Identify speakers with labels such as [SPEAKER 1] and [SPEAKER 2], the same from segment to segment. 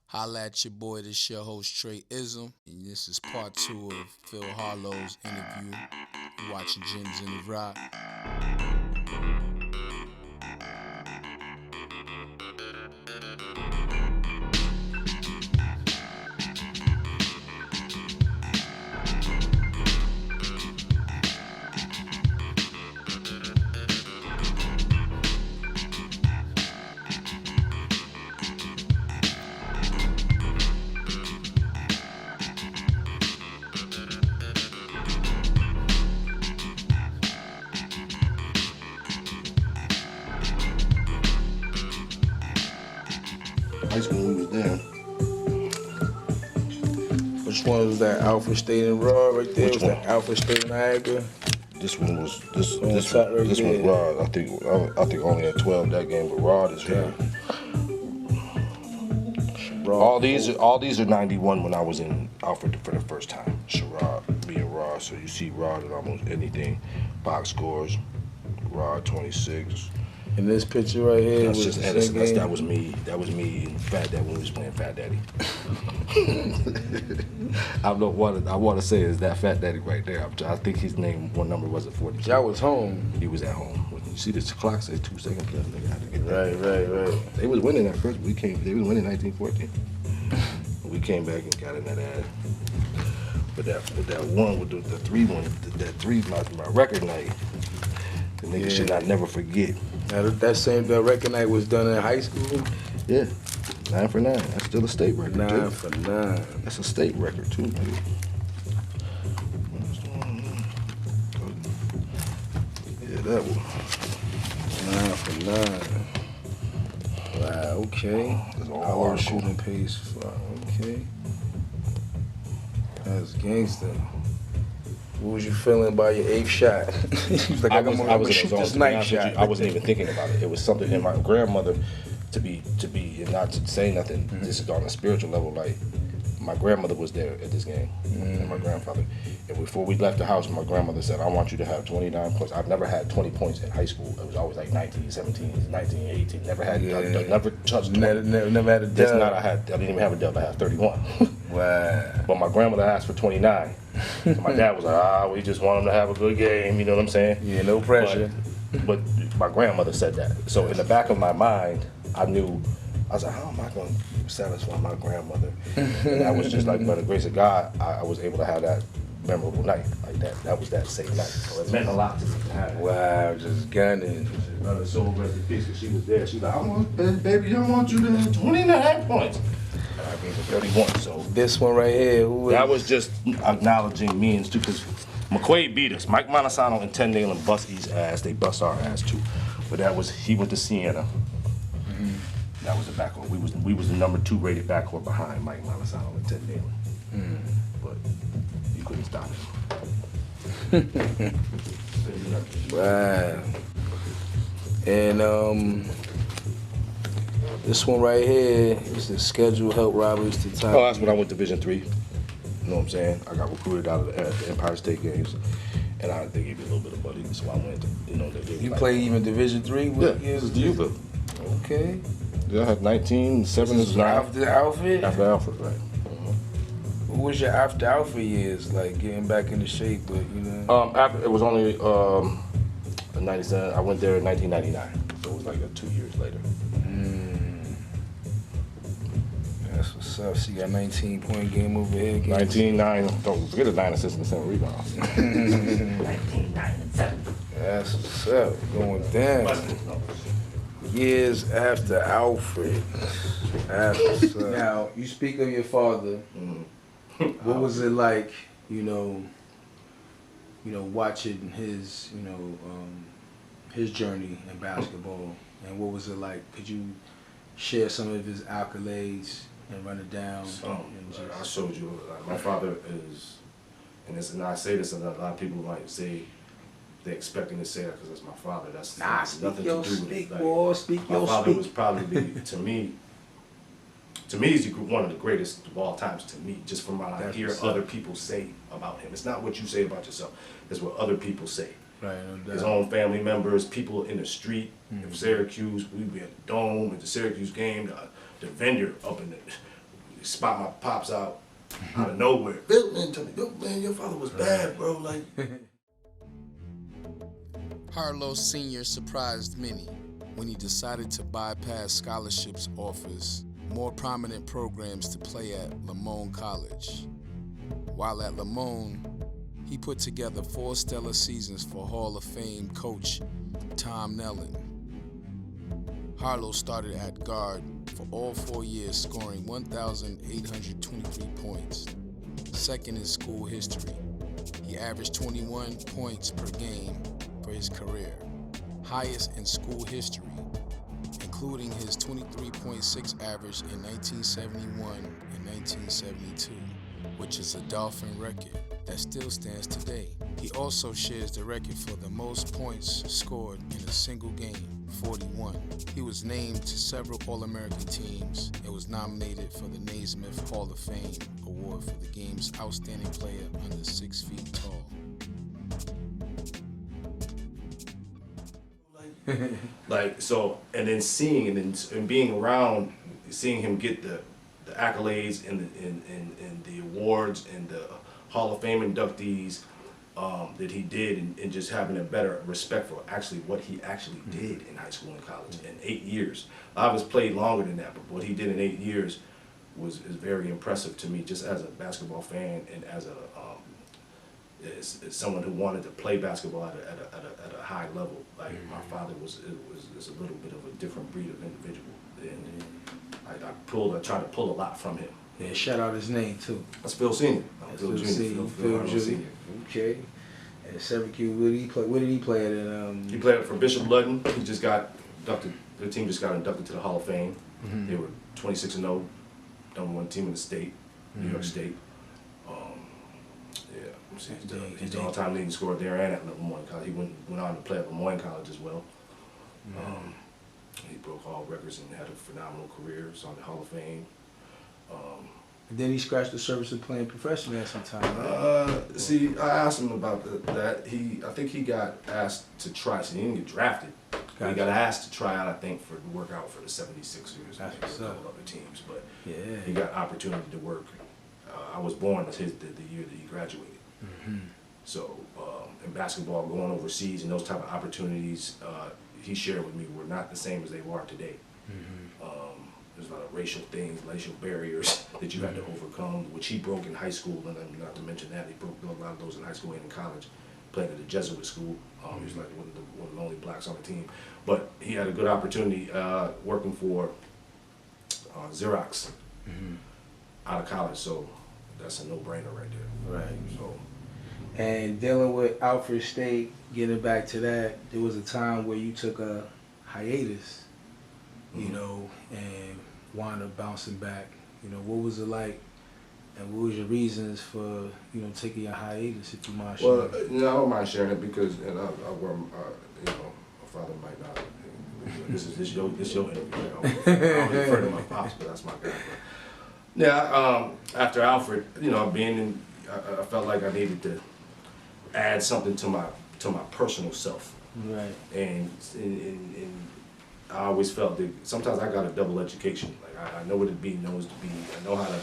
[SPEAKER 1] Holla at your boy, this your host Trey Ism, and this is part 2 of Phil Harlow's interview. You're watching Gems in the Rock.
[SPEAKER 2] High school when we was there.
[SPEAKER 1] Which one was that? Alpha State and Raw right there?
[SPEAKER 2] Which
[SPEAKER 1] Was
[SPEAKER 2] one?
[SPEAKER 1] that Alpha State Niagara?
[SPEAKER 2] This one was this
[SPEAKER 1] On
[SPEAKER 2] this
[SPEAKER 1] top
[SPEAKER 2] one,
[SPEAKER 1] right
[SPEAKER 2] this
[SPEAKER 1] there.
[SPEAKER 2] one's Rod. I think only at 12 that game, but Rod is here.
[SPEAKER 1] Raw.
[SPEAKER 2] All these are 91 when I was in Alfred for the first time. Sherrod, being Rod. So you see Rod in almost anything. Box scores. Rod 26.
[SPEAKER 1] In this picture right here,
[SPEAKER 2] That's
[SPEAKER 1] was
[SPEAKER 2] just
[SPEAKER 1] the
[SPEAKER 2] Edison.
[SPEAKER 1] same game?
[SPEAKER 2] That was me. That was me and Fat Daddy when we was playing Fat Daddy. I want to say is that Fat Daddy right there. I think his name, one number was at 42.
[SPEAKER 1] Y'all was home.
[SPEAKER 2] He was at home. You see this clock says 2 seconds left. Nigga had to get that.
[SPEAKER 1] Right.
[SPEAKER 2] They was winning at first. They was winning 1914. We came back and got in that ad. But that one with the 3-1, that 3 my record night. The nigga should not never forget.
[SPEAKER 1] Now that record night was done in high school?
[SPEAKER 2] Yeah. 9 for 9. That's still a state record.
[SPEAKER 1] 9
[SPEAKER 2] too.
[SPEAKER 1] for 9.
[SPEAKER 2] That's a state record too, nigga. Yeah, that one.
[SPEAKER 1] 9 for 9. Wow, okay.
[SPEAKER 2] That's all
[SPEAKER 1] Our
[SPEAKER 2] article.
[SPEAKER 1] shooting pace. Okay. That's gangster. What was you feeling by your 8th shot? You was like, I'm gonna shoot
[SPEAKER 2] zone,
[SPEAKER 1] this
[SPEAKER 2] to be
[SPEAKER 1] knife
[SPEAKER 2] honest with
[SPEAKER 1] shot.
[SPEAKER 2] you. I wasn't even thinking about it. It was something in my grandmother to be and not to say nothing. This is on a spiritual level. Like my grandmother was there at this game, and my grandfather. And before we left the house, my grandmother said, "I want you to have 29 points." I've never had 20 points in high school. It was always like 19, 17, 19, 18. Never had, never touched 20.
[SPEAKER 1] Never had a dub.
[SPEAKER 2] This night I didn't even have a dub. I had 31.
[SPEAKER 1] Wow.
[SPEAKER 2] But my grandmother asked for 29. So my dad was like, we just want him to have a good game. You know what I'm saying?
[SPEAKER 1] Yeah, no pressure.
[SPEAKER 2] But my grandmother said that. So in the back of my mind, I knew, I was like, how am I going to satisfy my grandmother? And I was just like, by the grace of God, I was able to have that memorable night like that. That was that same night. So it meant a lot to me to have it.
[SPEAKER 1] Wow, just gunning.
[SPEAKER 2] Another soul rest in peace, 'cause she was there. She was like, baby, I want you to have 29 points. And I gave her 31, so.
[SPEAKER 1] This one right here, who
[SPEAKER 2] That was just acknowledging me and Stu, because McQuaid beat us. Mike Montesano and Ten Nail and bust his ass. They bust our ass too. But he went to Siena. That was the backcourt. We was the number 2 rated backcourt behind Mike Montesano and Ten Nail. But you couldn't stop him.
[SPEAKER 1] wow. And this one right here is the scheduled help robberies to top.
[SPEAKER 2] Oh, that's when I went Division III. You know what I'm saying? I got recruited out of the Empire State Games, and they gave me a little bit of money, so I went. They gave me
[SPEAKER 1] You
[SPEAKER 2] like,
[SPEAKER 1] played even Division III?
[SPEAKER 2] Yeah, this is the youth.
[SPEAKER 1] Okay.
[SPEAKER 2] Yeah, I had 19, 7 is 9.
[SPEAKER 1] After the outfit?
[SPEAKER 2] After Alfred, right?
[SPEAKER 1] What was your after outfit years like, getting back into shape? But you know.
[SPEAKER 2] After it was only 97. I went there in 1999, so it was like 2 years later.
[SPEAKER 1] That's what's up. So you got 19-point game over here.
[SPEAKER 2] 19-9. Don't forget the 9 assists and 7 rebounds. 19-9 and 7.
[SPEAKER 1] That's what's up. Going down. Years after Alfred. Now, you speak of your father. What was it like, watching his, his journey in basketball? And what was it like? Could you share some of his accolades and run it down?
[SPEAKER 2] I showed you. My father is, and I say this, and a lot of people might say they're expecting to say that because it's my father. That's nothing to do with it. My father was probably to me, he's one of the greatest of all times to me, just from what I hear other people say about him. It's not what you say about yourself, it's what other people say.
[SPEAKER 1] Right,
[SPEAKER 2] His own family members, people in the street, in Syracuse, we were at the Dome, at the Syracuse game, the vendor up in the spot my pops out of nowhere. Phil, man, tell me, yo, man, your father was bad, bro. Like.
[SPEAKER 3] Harlow Sr. surprised many when he decided to bypass scholarships offers more prominent programs to play at Lamone College. While at Lamone, he put together 4 stellar seasons for Hall of Fame coach Tom Nellen. Harlow started at guard for all 4 years, scoring 1,823 points, second in school history. He averaged 21 points per game for his career, highest in school history, including his 23.6 average in 1971 and 1972, which is a Dolphin record that still stands today. He also shares the record for the most points scored in a single game, 41. He was named to several All-American teams and was nominated for the Naismith Hall of Fame Award for the game's outstanding player under 6 feet tall.
[SPEAKER 2] Like, so, and then seeing and being around, seeing him get the accolades and the awards and the Hall of Fame inductees that he did, and just having a better respect for actually what he actually did in high school and college in 8 years. I was played longer than that, but what he did in 8 years is very impressive to me, just as a basketball fan and as as someone who wanted to play basketball at a high level. Like my father was a little bit of a different breed of individual, and I tried to pull a lot from him.
[SPEAKER 1] Yeah, shout out his name too.
[SPEAKER 2] That's Phil Senior.
[SPEAKER 1] Phil Senior. Phil Harlow Senior. Okay. And Syracuse, where did he play at?
[SPEAKER 2] He played for Bishop Ludden. He just got inducted. The team just got inducted to the Hall of Fame. They were 26-0, #1 team in the state, New York State. He's the all-time leading scorer there and at Lemoyne College. He went on to play at Lemoyne College as well. He broke all records and had a phenomenal career. He's on the Hall of Fame.
[SPEAKER 1] And then he scratched the surface of playing professionally at some time, right?
[SPEAKER 2] See, I asked him about that. I think he got asked to try. So he didn't get drafted. Gotcha. He got asked to try out, I think, to work out for the 76ers and a couple other teams. But yeah, he got opportunity to work. I was born the year that he graduated. So in basketball, going overseas and those type of opportunities, he shared with me, were not the same as they are today. There's a lot of racial things, racial barriers that you had to overcome, which he broke in high school, and not to mention that, he broke a lot of those in high school and in college, playing at a Jesuit school. He was like one of the only blacks on the team. But he had a good opportunity working for Xerox out of college, so that's a no-brainer right there.
[SPEAKER 1] Right.
[SPEAKER 2] So.
[SPEAKER 1] And dealing with Alfred State, getting back to that, there was a time where you took a hiatus, you know, and wound up bouncing back. You know, what was it like, and what was your reasons for, you know, taking a hiatus, if you mind sharing?
[SPEAKER 2] Well, I don't mind sharing it because, and you know, my father might not. This your interview. I don't refer to my pops, but that's my guy. But yeah, after Alfred, you know, I felt like I needed to add something to my personal self.
[SPEAKER 1] Right.
[SPEAKER 2] And I always felt that sometimes I got a double education. Like I know what it knows to be. I know how to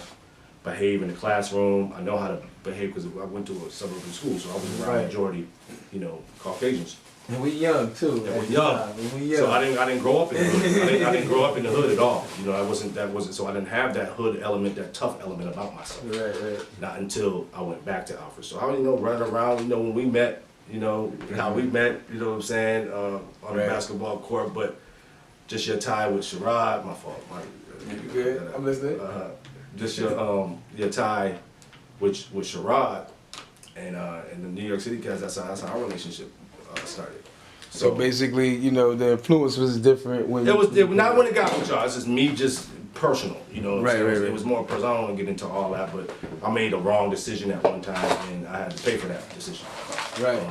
[SPEAKER 2] behave in the classroom. I know how to behave because I went to a suburban school, so I was around majority, you know, Caucasians.
[SPEAKER 1] And we young too.
[SPEAKER 2] And we young. So I didn't grow up in the hood. I didn't grow up in the hood at all. You know, so I didn't have that hood element, that tough element about myself.
[SPEAKER 1] Right.
[SPEAKER 2] Not until I went back to Alfred. So I was, you know, running around, you know, when we met, you know, how we met, you know what I'm saying, on the basketball court, but just your tie with Sherrod, my fault.
[SPEAKER 1] You good? I'm listening.
[SPEAKER 2] Just your tie with Sherrod and the New York City Cats, that's how our relationship started.
[SPEAKER 1] So basically, you know, the influence was different when
[SPEAKER 2] it was not when it got with y'all. It's just me, just personal. You know, right. It was more personal. I don't want to get into all that, but I made a wrong decision at one time, and I had to pay for that decision.
[SPEAKER 1] Right.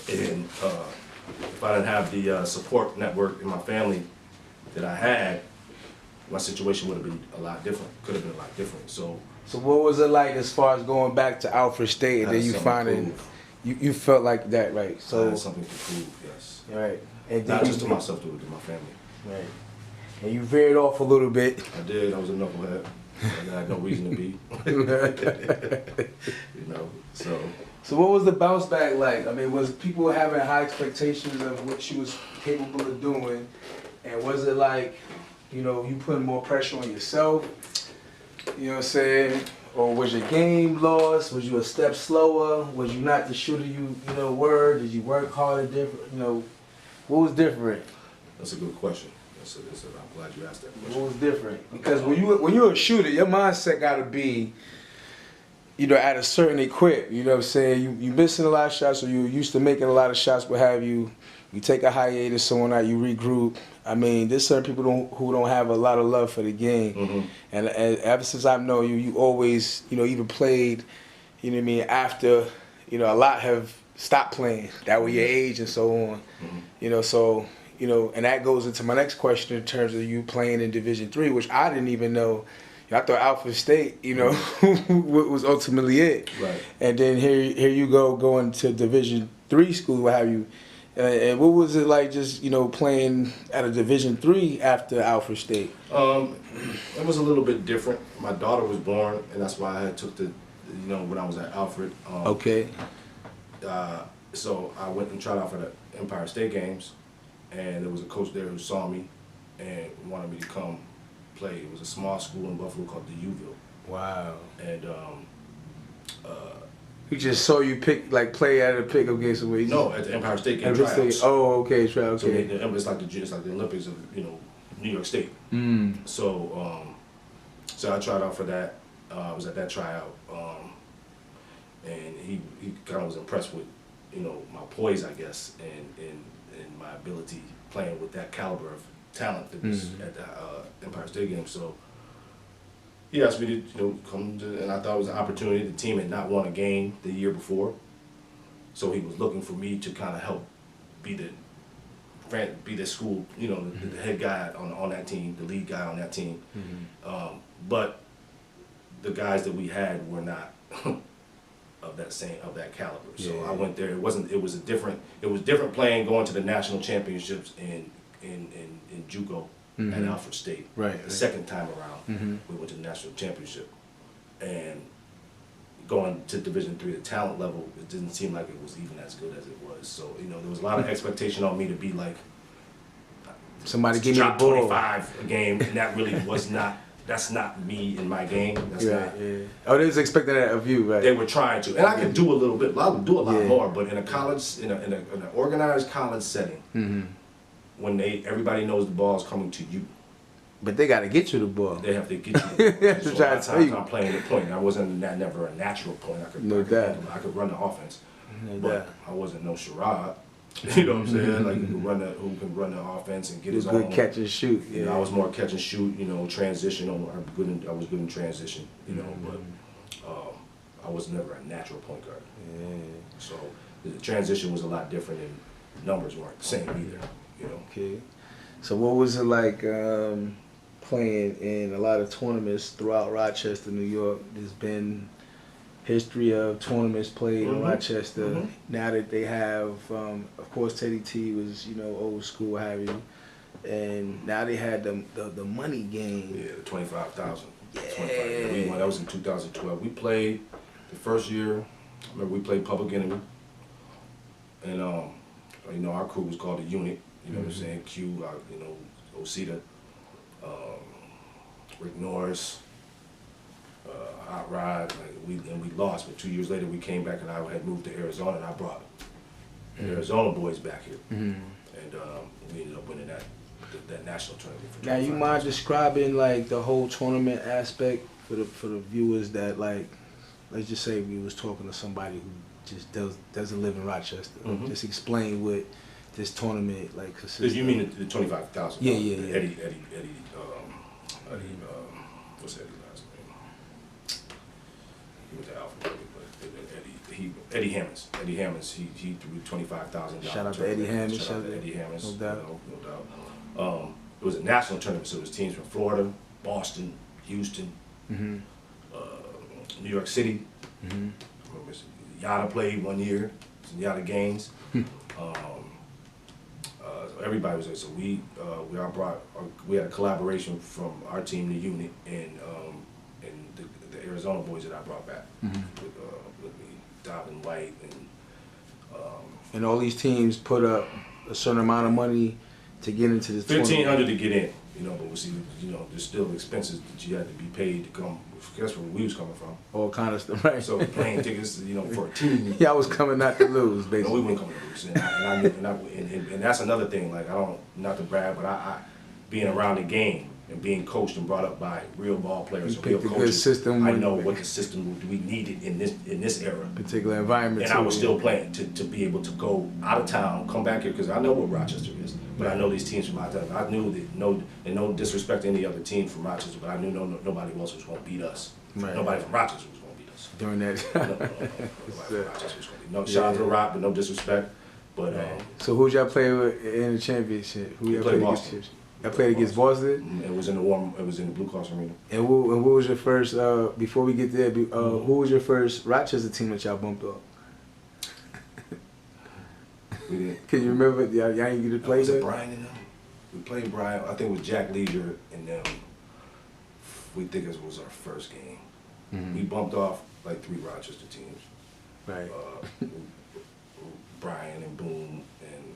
[SPEAKER 2] And if I didn't have the support network in my family that I had, my situation would have been a lot different. Could have been a lot different. So
[SPEAKER 1] what was it like as far as going back to Alfred State, and then you finding you felt like that, right? So
[SPEAKER 2] I had something to prove, yes.
[SPEAKER 1] Right. And
[SPEAKER 2] not just to myself, to my family.
[SPEAKER 1] Right. And you veered off a little bit.
[SPEAKER 2] I did. I was a knucklehead. And I had no reason to be. You know, so.
[SPEAKER 1] So what was the bounce back like? I mean, was people having high expectations of what you was capable of doing? And was it like, you know, you putting more pressure on yourself? You know what I'm saying? Or was your game lost? Was you a step slower? Was you not the shooter you were? Did you work harder, different? You know, what was different?
[SPEAKER 2] That's a good question. I'm glad you asked that question.
[SPEAKER 1] What was different? Because when you're a shooter, your mindset got to be, you know, at a certain equip. You know what I'm saying? You missing a lot of shots, or you used to making a lot of shots, what have you. You take a hiatus, someone out, you regroup. I mean, there's certain people who don't have a lot of love for the game. Mm-hmm. And ever since I've known you, you always, you know, even played, you know what I mean, after, you know, a lot have stopped playing. That was your age and so on. Mm-hmm. You know, so, you know, and that goes into my next question in terms of you playing in Division III, which I didn't even know. I thought Alpha State, you know, was ultimately it. Right. And then here you go going to Division III school, what have you. And what was it like just, you know, playing at a Division III after Alfred State?
[SPEAKER 2] It was a little bit different. My daughter was born, and that's why I had took the, you know, when I was at Alfred.
[SPEAKER 1] Okay.
[SPEAKER 2] So I went and tried out for the Empire State Games, and there was a coach there who saw me and wanted me to come play. It was a small school in Buffalo called the Uville.
[SPEAKER 1] Wow.
[SPEAKER 2] And
[SPEAKER 1] he just saw you play at a pickup game somewhere.
[SPEAKER 2] No, at the Empire State Game tryouts.
[SPEAKER 1] Oh, okay, okay.
[SPEAKER 2] So it's like the Olympics of, you know, New York State.
[SPEAKER 1] Mm.
[SPEAKER 2] So I tried out for that. I was at that tryout, and he kind of was impressed with, you know, my poise, I guess, and my ability playing with that caliber of talent that was at the Empire State Game. So he asked me to, you know, come to, and I thought it was an opportunity. The team had not won a game the year before, so he was looking for me to kind of help be the school, you know, the head guy on that team, the lead guy on that team. Mm-hmm. But the guys that we had were not of that caliber. So yeah. I went there. It was different playing, going to the national championships in JUCO. Mm-hmm. At Alfred State.
[SPEAKER 1] Right.
[SPEAKER 2] The second time around, we went to the national championship, and going to Division III, the talent level, it didn't seem like it was even as good as it was. So, you know, there was a lot of expectation on me to be like
[SPEAKER 1] somebody give me the ball,
[SPEAKER 2] 25 a game, and that really was not. That's not me in my game. That's not. Yeah.
[SPEAKER 1] Oh, they was expecting that of you, right?
[SPEAKER 2] They were trying to, and I could do a little bit. I would do a lot more, but in a college, in an organized college setting. Mm-hmm. When everybody knows the ball is coming to you.
[SPEAKER 1] But they got to get you the ball.
[SPEAKER 2] They have to get you the ball. So a lot of times I'm playing the point. I wasn't never a natural point. I could run the offense. But I wasn't no charade. You know what I'm saying? Like who can run the offense and get his own.
[SPEAKER 1] Good catch and shoot.
[SPEAKER 2] Yeah. You know, I was more catch and shoot, you know, transition. I was good in transition, you know, but I was never a natural point guard. Yeah. So the transition was a lot different, and numbers weren't the same either. You know.
[SPEAKER 1] Okay. So what was it like playing in a lot of tournaments throughout Rochester, New York? There's been history of tournaments played in Rochester. Mm-hmm. Now that they have, of course, Teddy T was, you know, old school, what have you, and now they had the money game.
[SPEAKER 2] Yeah, the 25,000.
[SPEAKER 1] Yeah.
[SPEAKER 2] We won. That was in 2012. We played the first year. I remember we played Public Enemy, and you know, our crew was called the Unit. You know what I'm saying? Q, you know, Osita, Rick Norris, Hot Rod. We lost, but 2 years later we came back, and I had moved to Arizona, and I brought the Arizona boys back here, and we ended up winning that national tournament.
[SPEAKER 1] Now, you mind describing like the whole tournament aspect for the viewers that, like, let's just say we was talking to somebody who just doesn't live in Rochester. Just explain what this tournament like consists.
[SPEAKER 2] You mean the 25,000?
[SPEAKER 1] Yeah.
[SPEAKER 2] Eddie. What's Eddie's last name? He went to Alpha, but Eddie Hammonds. Eddie Hammonds. He threw $25,000.
[SPEAKER 1] Shout out to Eddie Hammonds.
[SPEAKER 2] Shout out to Eddie Hammonds.
[SPEAKER 1] No doubt.
[SPEAKER 2] No doubt. It was a national tournament, so it was teams from Florida, Boston, Houston, New York City. Yada played one year. Some Yada games. So everybody was there. So we had a collaboration from our team, the unit, and the Arizona boys that I brought back with me, Dobbin White
[SPEAKER 1] and all these teams put up a certain amount of money to get into the
[SPEAKER 2] $1,500 to get in. But we see, there's still expenses that you had to be paid to come. That's where we was coming from.
[SPEAKER 1] All kind of stuff, right?
[SPEAKER 2] So plane tickets, for a team.
[SPEAKER 1] Yeah, I was coming not to lose, basically.
[SPEAKER 2] No, we weren't coming to lose, and that's another thing. Like, I don't, not to brag, but I being around the game and being coached and brought up by real ball players, and real coaches.
[SPEAKER 1] System
[SPEAKER 2] I know what the system we needed in this era,
[SPEAKER 1] particular environment.
[SPEAKER 2] And I was still playing to be able to go out of town, come back here, because I know what Rochester is. But I know these teams from out of town. I knew that no disrespect to any other team from Rochester, but I knew nobody else was going to beat us.
[SPEAKER 1] Right.
[SPEAKER 2] Nobody from Rochester was going to beat us.
[SPEAKER 1] During that.
[SPEAKER 2] Nobody from Rochester was going to beat us. Shout out to the Rock, but no disrespect. But
[SPEAKER 1] so who'd y'all play with in the championship? Who y'all
[SPEAKER 2] played Boston.
[SPEAKER 1] I played against Boston.
[SPEAKER 2] It was in the Blue Cross Arena.
[SPEAKER 1] And what was your first? Before we get there, who was your first Rochester team that y'all bumped up?
[SPEAKER 2] We didn't.
[SPEAKER 1] Can you remember? Y'all didn't get to play that?
[SPEAKER 2] Brian and them. We played Brian. I think it was Jack Leisure and them. We think it was our first game.
[SPEAKER 1] Mm-hmm.
[SPEAKER 2] We bumped off like 3 Rochester teams.
[SPEAKER 1] Right.
[SPEAKER 2] Brian and Boone and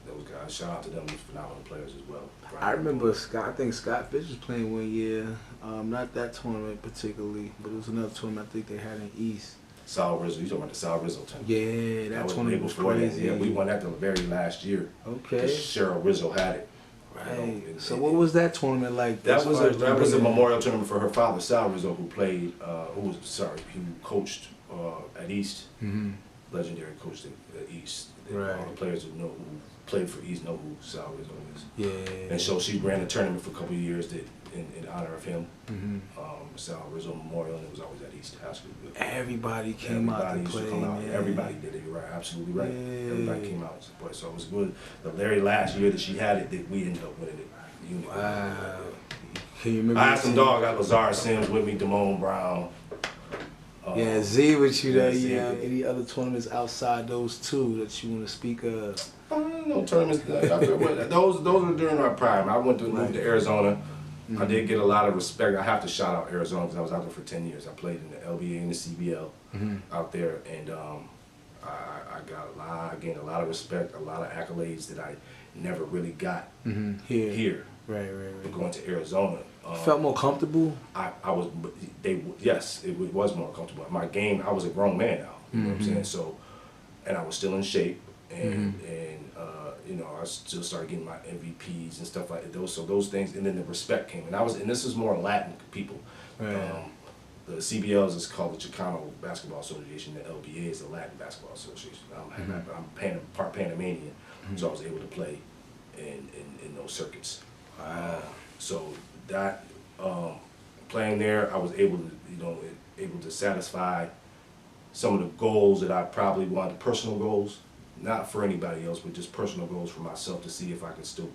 [SPEAKER 2] those guys. Shout out to them, phenomenal players as well. Brian,
[SPEAKER 1] I remember Scott. I think Scott Fish was playing one year. Not that tournament particularly, but it was another tournament I think they had in East.
[SPEAKER 2] Sal Rizzo. You talking about the Sal Rizzo team?
[SPEAKER 1] Yeah, that tournament was crazy.
[SPEAKER 2] Yeah, we won that the very last year.
[SPEAKER 1] Okay.
[SPEAKER 2] Cheryl Rizzo had it.
[SPEAKER 1] Right. So what was that tournament like?
[SPEAKER 2] That was a memorial tournament for her father, Sal Rizzo, who coached at East.
[SPEAKER 1] Mm-hmm.
[SPEAKER 2] Legendary coach at East.
[SPEAKER 1] Right.
[SPEAKER 2] All the players who played for East know who Sal Rizzo is.
[SPEAKER 1] Yeah.
[SPEAKER 2] And so she ran a tournament for a couple of years in honor of him.
[SPEAKER 1] Mm-hmm.
[SPEAKER 2] Sal Rizzo Memorial, and it was always at East High School.
[SPEAKER 1] Everybody came out to play. Man.
[SPEAKER 2] Everybody did it. You're right, absolutely right.
[SPEAKER 1] Yeah.
[SPEAKER 2] Everybody came out to support. So it was good. The very last year that she had it, that we ended up winning it.
[SPEAKER 1] Wow. Can you remember?
[SPEAKER 2] I had some dog. I got Lazar Sims with me, Damone Brown.
[SPEAKER 1] Yeah, Z with you there.
[SPEAKER 2] Yeah,
[SPEAKER 1] any other tournaments outside those two that you want to speak of?
[SPEAKER 2] No tournaments. Those were during our prime. I moved to Arizona. Mm-hmm. I did get a lot of respect. I have to shout out Arizona because I was out there for 10 years. I played in the LBA and the CBL out there, and I gained a lot of respect, a lot of accolades that I never really got here.
[SPEAKER 1] Right.
[SPEAKER 2] Going to Arizona.
[SPEAKER 1] Felt more comfortable?
[SPEAKER 2] Yes, it was more comfortable. My game, I was a grown man now, you know what I'm saying? So, and I was still in shape, and I still started getting my MVPs and stuff like those. So those things, and then the respect came, and this is more Latin people.
[SPEAKER 1] Right.
[SPEAKER 2] The CBLs is called the Chicano Basketball Association. The LBA is the Latin Basketball Association. I'm part Panamanian, so I was able to play in those circuits.
[SPEAKER 1] Wow.
[SPEAKER 2] So that playing there, I was able to satisfy some of the goals that I probably wanted, personal goals, not for anybody else, but just personal goals for myself to see if I could still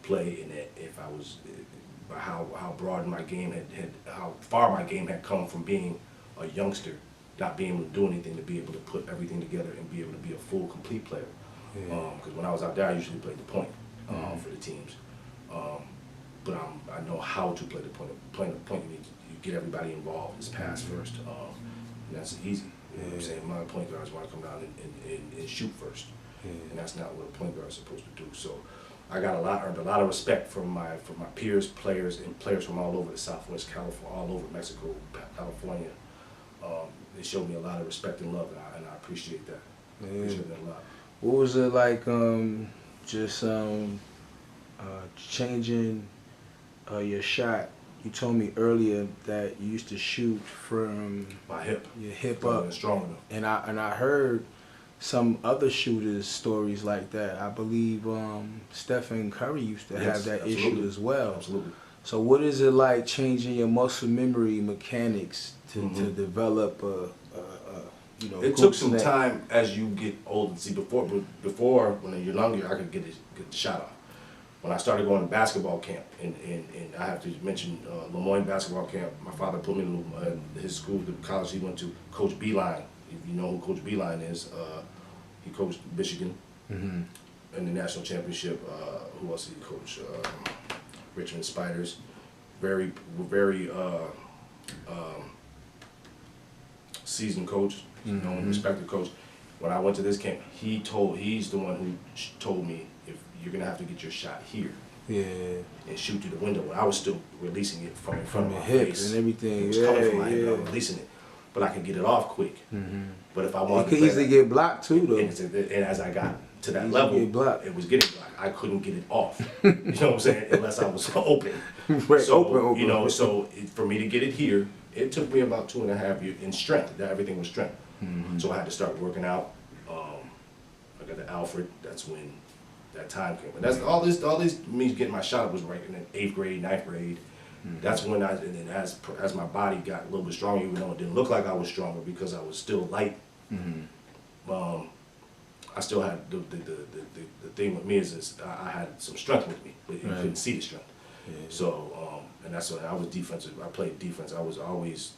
[SPEAKER 2] play in it. If I was, how broad my game how far my game had come from being a youngster, not being able to do anything, to be able to put everything together and be able to be a full, complete player. Because when I was out there, I usually played the point for the teams. But I know how to play the point. Playing the point, you get everybody involved. It's pass first, and that's easy. You know what I'm saying? My point guards want to come down and shoot first, and that's not what a point guard is supposed to do. So I earned a lot of respect from my peers, players, and players from all over the Southwest California, all over Mexico, California. They showed me a lot of respect and love, and I appreciate that. I appreciate that a lot.
[SPEAKER 1] What was it like, changing your shot? You told me earlier that you used to shoot from
[SPEAKER 2] my hip,
[SPEAKER 1] your hip up,
[SPEAKER 2] strong enough.
[SPEAKER 1] And I heard some other shooters' stories like that. I believe Stephen Curry used to have that issue as well.
[SPEAKER 2] Absolutely.
[SPEAKER 1] So what is it like changing your muscle memory mechanics to develop
[SPEAKER 2] It took some time as you get older. See, before when you're younger, I could get the shot off. When I started going to basketball camp, and I have to mention Lemoyne basketball camp, my father put me in his school, the college he went to, Coach Beeline. If you know who Coach Beeline is, he coached Michigan, in the national championship. Who else did he coach? Richmond Spiders. Very seasoned coach, known, respected coach. When I went to this camp, he's the one who told me, if you're gonna have to get your shot here.
[SPEAKER 1] Yeah.
[SPEAKER 2] And shoot through the window. When I was still releasing it from in front of my
[SPEAKER 1] hips
[SPEAKER 2] face
[SPEAKER 1] and everything.
[SPEAKER 2] It was coming from my hip. I was releasing it, but I could get it off quick. But if I wanted,
[SPEAKER 1] it could easily get blocked too, though.
[SPEAKER 2] And as I got to that level, it was getting blocked. I couldn't get it off. You know what I'm saying? Unless I was open.
[SPEAKER 1] Right,
[SPEAKER 2] so
[SPEAKER 1] open.
[SPEAKER 2] You know, for me to get it here, it took me about 2.5 years in strength. Everything was strength. So I had to start working out. I got the Alfred. That's when that time came. But that's all this me getting my shot up was right in the 8th grade, 9th grade. That's when and then as my body got a little bit stronger, even though it didn't look like I was stronger because I was still light. I still had the thing with me is I had some strength with me, but you couldn't see the strength. So and that's when I was defensive. I played defense. I was always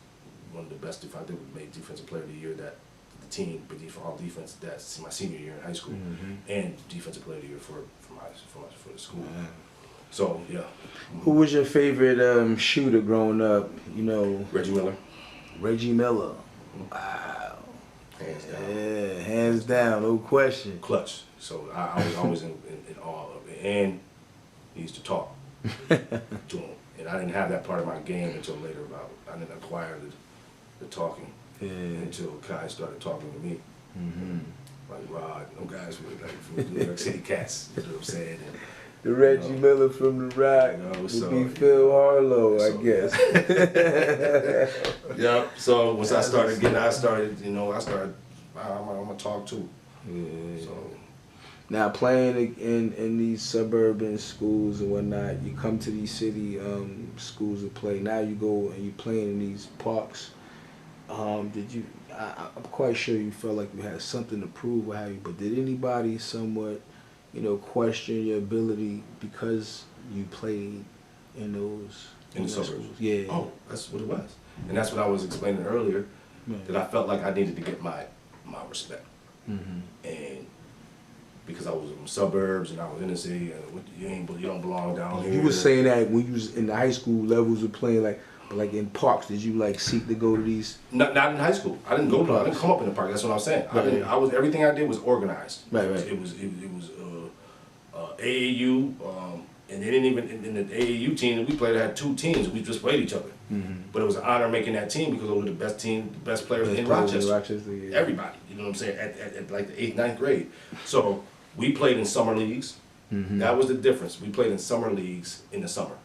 [SPEAKER 2] one of the best. If I did made defensive player of the year that the team, but all defense. That's my senior year in high school, and defensive player of the year for the school. So yeah.
[SPEAKER 1] Who was your favorite shooter growing up? You know,
[SPEAKER 2] Reggie Miller.
[SPEAKER 1] Reggie Miller. Wow.
[SPEAKER 2] Hands down.
[SPEAKER 1] Yeah, hands down, no question.
[SPEAKER 2] Clutch. So I was always in awe of it, and he used to talk to him, and I didn't have that part of my game until later. I didn't acquire the talking until Kai started talking to me. Like Rod, no guys from the New York City Cats. You know what I'm saying? And,
[SPEAKER 1] the Reggie Miller from the Rock would be Phil Harlow, I guess.
[SPEAKER 2] Yeah. So once I started, I'm gonna talk too. Yeah. So
[SPEAKER 1] now playing in these suburban schools and whatnot, you come to these city schools to play. Now you go and you playing in these parks. I'm quite sure you felt like you had something to prove, what have you. But did anybody somewhat, question your ability because you played in
[SPEAKER 2] the suburbs?
[SPEAKER 1] Schools? Yeah.
[SPEAKER 2] Oh, that's what it was, and that's what I was explaining earlier. That I felt like I needed to get my respect, and because I was in the suburbs and I was in the city, and you don't belong down here.
[SPEAKER 1] You were saying that when you was in the high school levels of playing, like in parks, did you seek to go to these? Not
[SPEAKER 2] in high school. I didn't go to. I didn't come up in the park. That's what I'm saying.
[SPEAKER 1] Right.
[SPEAKER 2] Everything I did was organized.
[SPEAKER 1] Right.
[SPEAKER 2] It was AAU, and they didn't even in the AAU team that we played. I had 2 teams. We just played each other. But it was an honor making that team because those were the best players in Rochester.
[SPEAKER 1] Yeah.
[SPEAKER 2] Everybody, you know what I'm saying? At like the 8th, 9th grade. So we played in summer leagues. That was the difference. We played in summer leagues in the summer.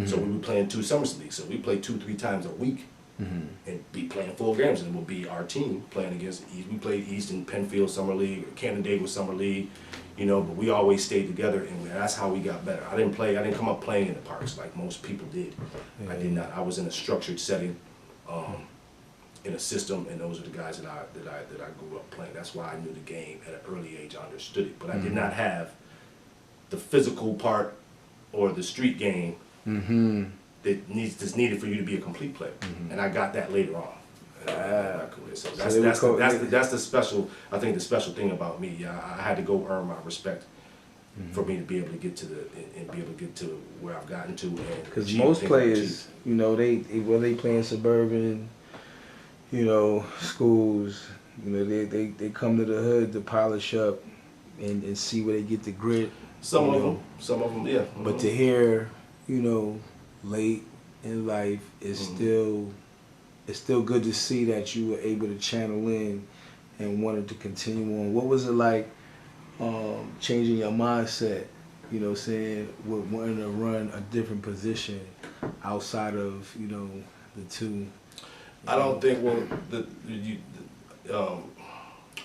[SPEAKER 2] So we would play in 2 summer leagues. So we played 2-3 times a week and be playing full games. And it would be our team playing against East. We played Easton, Penfield Summer League, Camden Davis Summer League, but we always stayed together, and that's how we got better. I didn't come up playing in the parks like most people did. I did not. I was in a structured setting, in a system, and those are the guys that I grew up playing. That's why I knew the game at an early age. I understood it, but I did not have the physical part or the street game that is needed for you to be a complete player, and I got that later on. So that's the special. I think the special thing about me. I had to go earn my respect for me to be able to get to where I've gotten to.
[SPEAKER 1] Because most players, they play in suburban, schools. They come to the hood to polish up and see where they get the grit.
[SPEAKER 2] Some of them, yeah.
[SPEAKER 1] But to hear, late in life is still. It's still good to see that you were able to channel in and wanted to continue on. What was it like changing your mindset, with wanting to run a different position outside of, the 2?
[SPEAKER 2] I don't think,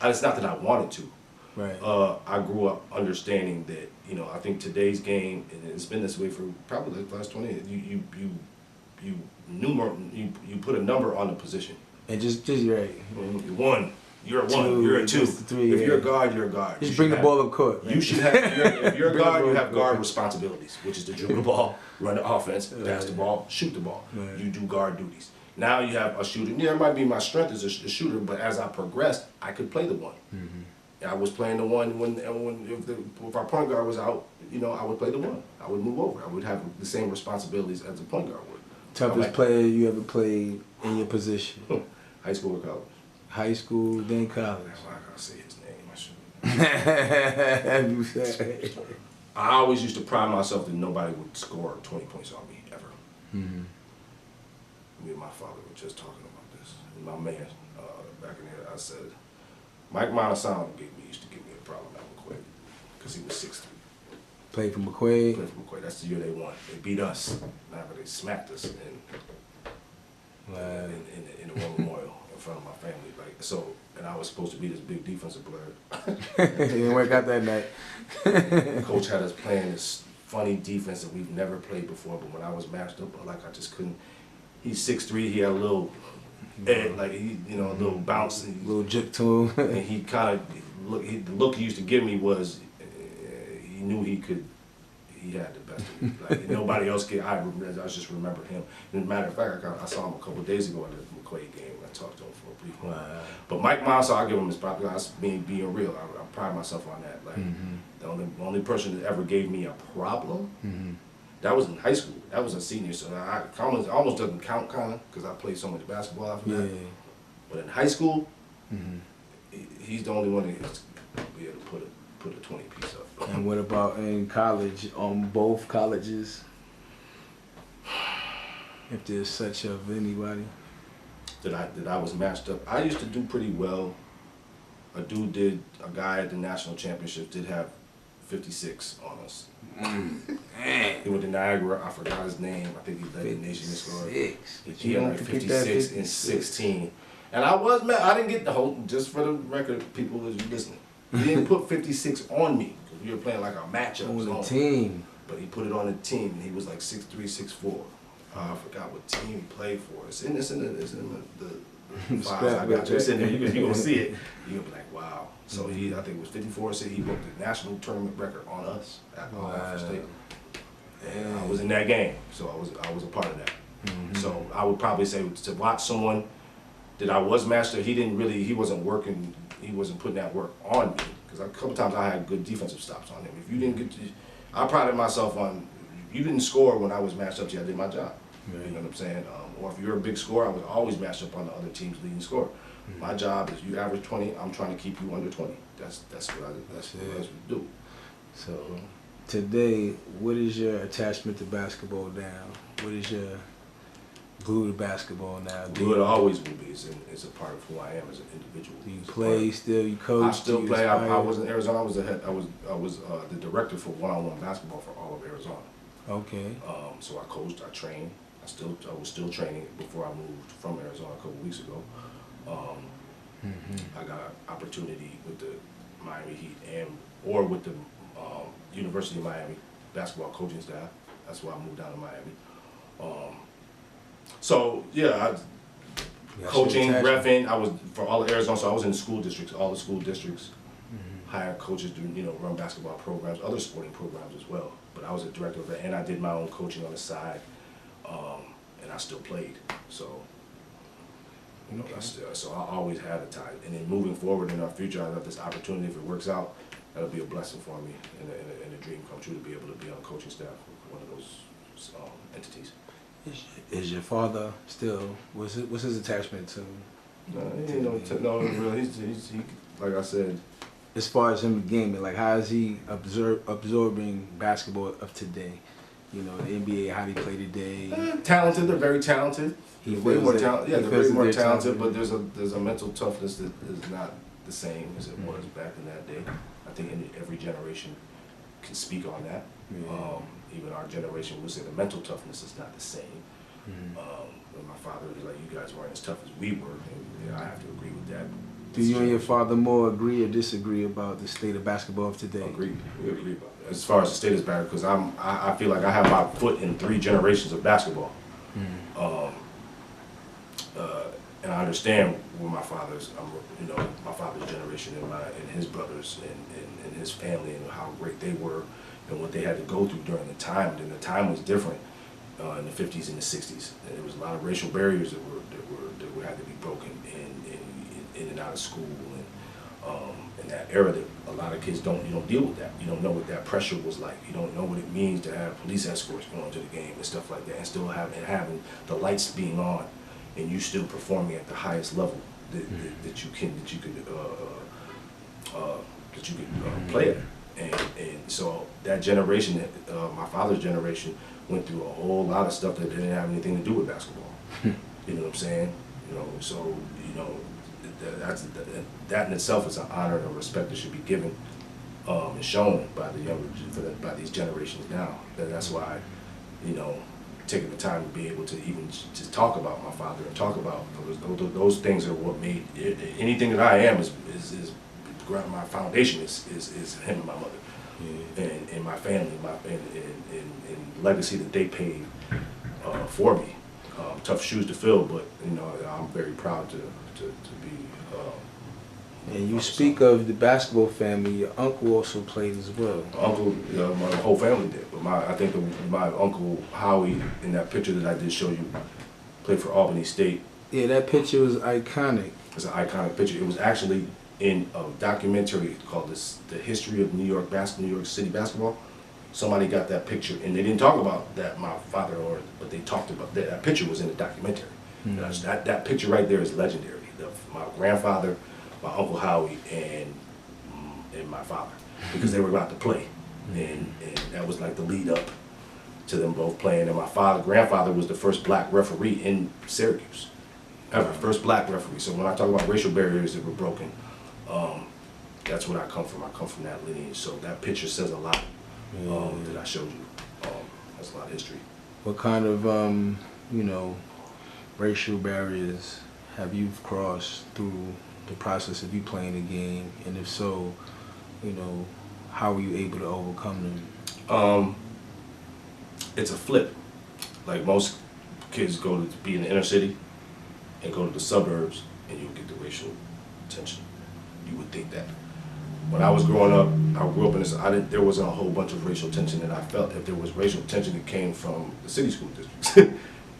[SPEAKER 2] it's not that I wanted to.
[SPEAKER 1] Right.
[SPEAKER 2] I grew up understanding that, I think today's game, and it's been this way for probably the last 20 years, you put a number on the position.
[SPEAKER 1] And just right.
[SPEAKER 2] One, you're a 1, you're a 2. If you're a guard, you're a guard.
[SPEAKER 1] Just bring the ball up court.
[SPEAKER 2] You should have, if you're a guard, you have guard responsibilities, which is to dribble the ball, run the offense, pass the ball, shoot the ball.
[SPEAKER 1] Right.
[SPEAKER 2] You do guard duties. Now you have a shooter. Yeah, it might be my strength as a shooter, but as I progressed, I could play the 1. I was playing the one when if our point guard was out, you know, I would play the one. I would move over. I would have the same responsibilities as the point guard would.
[SPEAKER 1] Toughest player you ever played in your position?
[SPEAKER 2] High school or college?
[SPEAKER 1] High school, then college.
[SPEAKER 2] I'm not gonna say his name. I shouldn't. I always used to pride myself that nobody would score 20 points on me ever.
[SPEAKER 1] Mm-hmm.
[SPEAKER 2] Me and my father were just talking about this. And my man, back in there, I said, Mike Montesano used to give me a problem at McQuaid because he was 6'3".
[SPEAKER 1] Played for McQuaid?
[SPEAKER 2] Played for McQuaid. That's the year they won. They beat us. Now they smacked us in the War Memorial in front of my family. Like so, and I was supposed to be this big defensive player.
[SPEAKER 1] It didn't work out that night.
[SPEAKER 2] Coach had us playing this funny defense that we've never played before, but when I was matched up, like I just couldn't. He's 6'3", he had a little like he, you know, a little bounce,
[SPEAKER 1] a little jip to him.
[SPEAKER 2] And he kind of the look he used to give me was he knew he had the best of me. Like nobody else could. I just remember him. And as a matter of fact, I saw him a couple of days ago at the McQuaid game. I talked to him for a brief moment. Wow. But Mike Miles, I give him his props. That's being real. I pride myself on that. Like the only person that ever gave me a problem. That was in high school. That was a senior, so I almost doesn't count, kind of, because I played so much basketball after that. But in high school, he's the only one that be able to put a 20 piece up.
[SPEAKER 1] And what about in college? On both colleges, if there's such of anybody
[SPEAKER 2] that I was matched up, I used to do pretty well. A guy at the national championship did have 56 on us. He went to Niagara. I forgot his name. I think he led the nation in scoring. He had like 56 and 16. And I was mad. I didn't get the whole. Just for the record, people that are listening, he didn't put 56 on me because we were playing like a matchup
[SPEAKER 1] on the team.
[SPEAKER 2] But he put it on the team, and he was like 6'3", 6'4". I forgot what team he played for. It's in the files I got you. It's in there. You're gonna see it. You're gonna be like, wow. So I think it was 54. So he broke the national tournament record on us at Ohio State. And I was in that game, so I was a part of that. So I would probably say to watch someone that I was master. He wasn't working. He wasn't putting that work on me because a couple times I had good defensive stops on him. If you didn't I prided myself on. If you didn't score when I was matched up to you, I did my job. Right. You know what I'm saying? Or if you're a big scorer, I was always matched up on the other team's leading scorer. My job is you average 20. I'm trying to keep you under 20. That's what I do. So
[SPEAKER 1] today, what is your attachment to basketball now? What is your glue to basketball now?
[SPEAKER 2] Glue it always will be. It's a part of who I am as an individual.
[SPEAKER 1] Do you play still? You coach?
[SPEAKER 2] I still play. I was in Arizona. I was the director for one-on-one basketball for all of Arizona. Okay. So I coached. I trained. I was still training before I moved from Arizona a couple weeks ago. I got an opportunity with the Miami Heat or with the University of Miami basketball coaching staff. That's why I moved down to Miami. So yeah, coaching, reffing. I was for all of Arizona, so I was in school districts. All the school districts hire coaches to run basketball programs, other sporting programs as well. But I was a director of it, and I did my own coaching on the side, and I still played. So. So I always had a tie, and then moving forward in our future, I have this opportunity. If it works out, that'll be a blessing for me and a dream come true to be able to be on a coaching staff with one of those entities.
[SPEAKER 1] Is your father still? What's his attachment to?
[SPEAKER 2] No, really. He's like I said.
[SPEAKER 1] As far as him gaming, like how is he absorbing basketball of today? The NBA, how they play today.
[SPEAKER 2] Talented, they're very talented. They're way more talented. Yeah, they're very more talented, but there's a mental toughness that is not the same as it was back in that day. I think every generation can speak on that. Even our generation would say the mental toughness is not the same. My father was like, you guys weren't as tough as we were, and I have to agree with that.
[SPEAKER 1] Do you and your father more agree or disagree about the state of basketball of today?
[SPEAKER 2] Agreed. We agree about it. As far as the state is basketball, because I feel like I have my foot in 3 generations of basketball. And I understand where my father's generation and his brothers and his family and how great they were and what they had to go through during the time. And the time was different in the 50s and the 60s. And there was a lot of racial barriers that had to be broken in and out of school. And In that era, that a lot of kids you don't deal with that. You don't know what that pressure was like. You don't know what it means to have police escorts going to the game and stuff like that, and still having the lights being on, and you still performing at the highest level that you could play at. And so that generation, my father's generation, went through a whole lot of stuff that didn't have anything to do with basketball. You know what I'm saying? You know, so that in itself is an honor and a respect that should be given and shown by by these generations now. That's why, taking the time to be able to even to talk about my father and talk about those things are what made anything that I am is my foundation is him and my mother. And my family, and legacy that they paid for me. Tough shoes to fill, but I'm very proud to be.
[SPEAKER 1] And you speak of the basketball family. Your uncle also played as well.
[SPEAKER 2] My uncle, my whole family did, but I think my uncle Howie in that picture that I did show you played for Albany State.
[SPEAKER 1] Yeah, that picture was iconic.
[SPEAKER 2] It's an iconic picture. It was actually in a documentary called The History of New York City Basketball. Somebody got that picture, and they didn't talk about that, my father, but they talked about that. That picture was in the documentary. That picture right there is legendary. My grandfather, my Uncle Howie, and my father, because they were about to play. And that was like the lead up to them both playing. And my grandfather was the first black referee in Syracuse. Ever, first black referee. So when I talk about racial barriers that were broken, that's where I come from. I come from that lineage. So that picture says a lot that I showed you. That's a lot of history.
[SPEAKER 1] What kind of, racial barriers have you crossed through the process of you playing the game? And if so, how were you able to overcome them?
[SPEAKER 2] It's a flip. Like most kids go to be in the inner city and go to the suburbs and you'll get the racial tension. You would think that. When I was growing up, I grew up in this, there wasn't a whole bunch of racial tension that I felt. If there was racial tension, it came from the city school districts.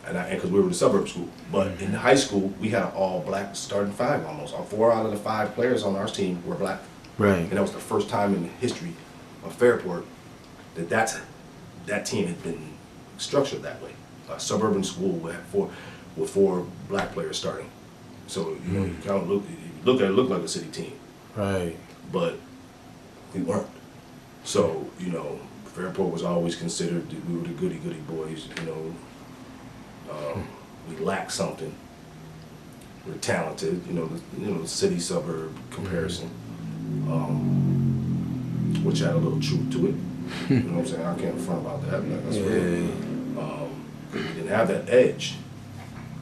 [SPEAKER 2] Because we were in the suburb school. But in high school, we had an all-black starting five almost. 4 out of the 5 players on our team were black.
[SPEAKER 1] Right.
[SPEAKER 2] And that was the first time in the history of Fairport that team had been structured that way. A suburban school with 4 black players starting. So you kind of look at it, looked like a city team.
[SPEAKER 1] Right.
[SPEAKER 2] But we weren't. So Fairport was always considered we were the goody boys. We lacked something. We're talented. The city suburb comparison, which had a little truth to it. You know what I'm saying? I can't front about that. That's we didn't have that edge.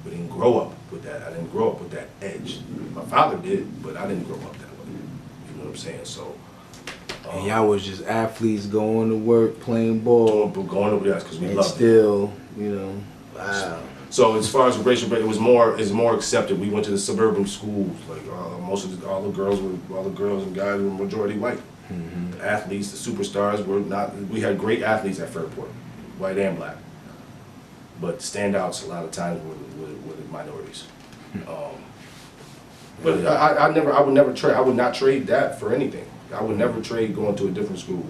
[SPEAKER 2] We didn't grow up with that. I didn't grow up with that edge. My father did, but I didn't grow up that way. You know what I'm saying? So.
[SPEAKER 1] And y'all was just athletes going to work, playing ball.
[SPEAKER 2] Going over there because we loved it.
[SPEAKER 1] Still, wow.
[SPEAKER 2] So as far as racial, it was more accepted. We went to the suburban schools. Like all the girls and guys were majority white. The athletes, the superstars were not. We had great athletes at Fairport, white and black. But standouts a lot of times were the minorities. But I would not trade that for anything. I would never trade going to a different school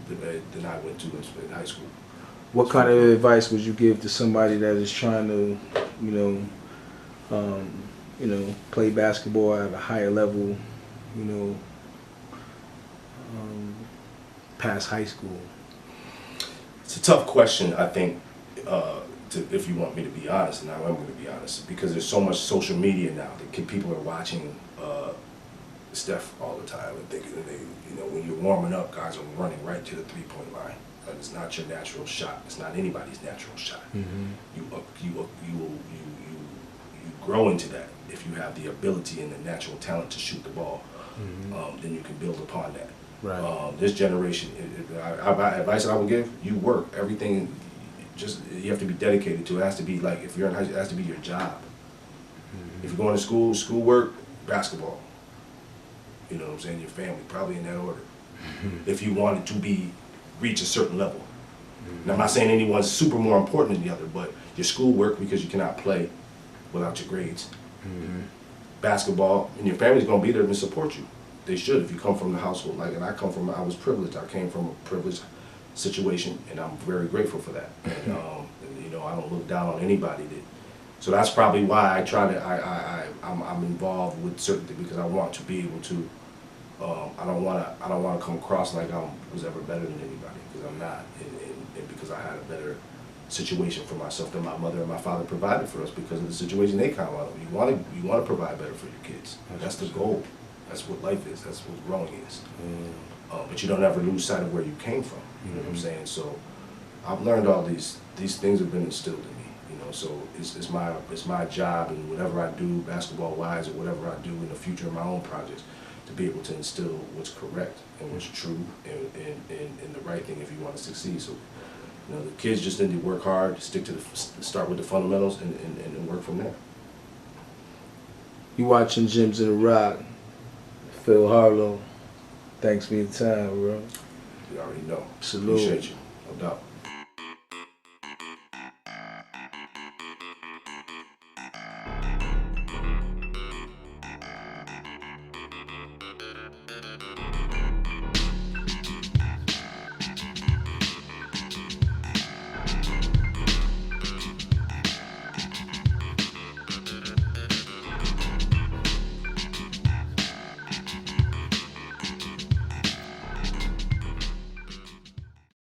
[SPEAKER 2] than I went to in high school.
[SPEAKER 1] What kind of advice would you give to somebody that is trying to, play basketball at a higher level, past high school?
[SPEAKER 2] It's a tough question, I think, if you want me to be honest, and I am going to be honest, because there's so much social media now that people are watching Steph all the time and thinking that when you're warming up, guys are running right to the 3-point line. It's not your natural shot. It's not anybody's natural shot. You grow into that if you have the ability and the natural talent to shoot the ball. Then you can build upon that.
[SPEAKER 1] Right.
[SPEAKER 2] This generation, advice I would give: you work everything. You have to be dedicated to it. It has to be like if you're in high school, it has to be your job. If you're going to school, schoolwork, basketball. You know what I'm saying? Your family, probably in that order. If you wanted to reach a certain level. And I'm not saying anyone's super more important than the other, but your schoolwork, because you cannot play without your grades. Basketball, and your family's going to be there to support you. they should. If you come from the household, like, and I was privileged. I came from a privileged situation, and I'm very grateful for that. And, you know, I don't look down on anybody that. So that's probably why I try to. I'm involved with certain things because I want to be able to. I don't want to come across like I was ever better than anybody, because I'm not, and because I had a better situation for myself than my mother and my father provided for us because of the situation they come out of. You want to provide better for your kids. That's the goal. That's what life is. That's what growing is. But you don't ever lose sight of where you came from. You know what I'm saying? So I've learned all these things have been instilled in me. You know, so it's my job, and whatever I do, basketball wise, or whatever I do in the future of my own projects, to be able to instill what's correct and what's true and the right thing if you want to succeed. So, you know, the kids just need to work hard, start with the fundamentals, and work from there.
[SPEAKER 1] You watching Gems in the Rock, Phil Harlow. Thanks for your time, bro.
[SPEAKER 2] You already know.
[SPEAKER 1] Salute.
[SPEAKER 2] Appreciate you, no doubt.